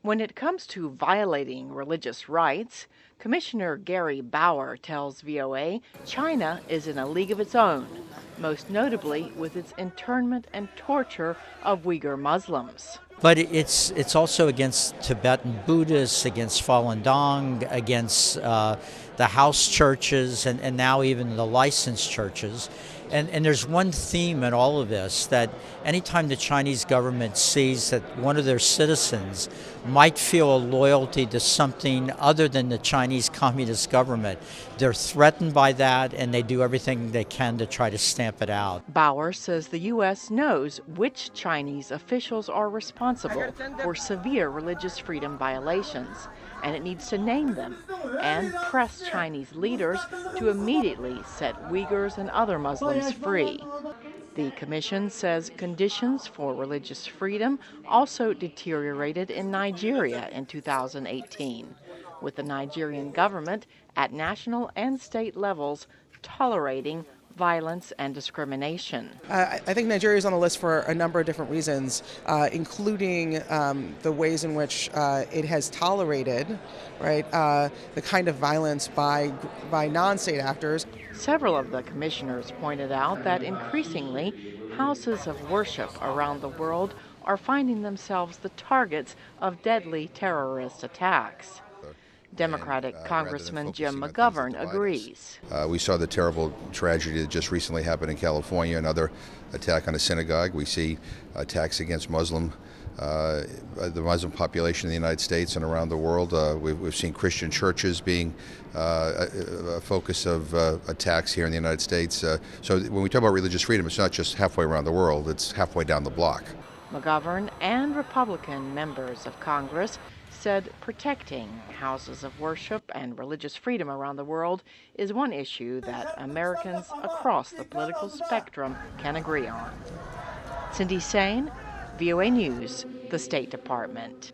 When it comes to violating religious rights, Commissioner Gary Bauer tells VOA China is in a league of its own, most notably with its internment and torture of Uighur Muslims. But it's also against Tibetan Buddhists, against Falun Gong, against the house churches, and now even the licensed churches. And there's one theme in all of this, that anytime the Chinese government sees that one of their citizens might feel a loyalty to something other than the Chinese Communist government, they're threatened by that, and they do everything they can to try to stamp it out. Bauer says the U.S. knows which Chinese officials are responsible for severe religious freedom violations, and it needs to name them and press Chinese leaders to immediately set Uyghurs and other Muslims free. The commission says conditions for religious freedom also deteriorated in Nigeria in 2018, with the Nigerian government at national and state levels tolerating violence and discrimination. I think Nigeria is on the list for a number of different reasons, including the ways in which it has tolerated, the kind of violence by non-state actors. Several of the commissioners pointed out that increasingly houses of worship around the world are finding themselves the targets of deadly terrorist attacks. Democratic Congressman Jim McGovern agrees. We saw the terrible tragedy that just recently happened in California, another attack on a synagogue. We see attacks against the Muslim population in the United States and around the world. We've seen Christian churches being a focus of attacks here in the United States. So when we talk about religious freedom, it's not just halfway around the world, it's halfway down the block. McGovern and Republican members of Congress said protecting houses of worship and religious freedom around the world is one issue that Americans across the political spectrum can agree on. Cindy Saine, VOA News, the State Department.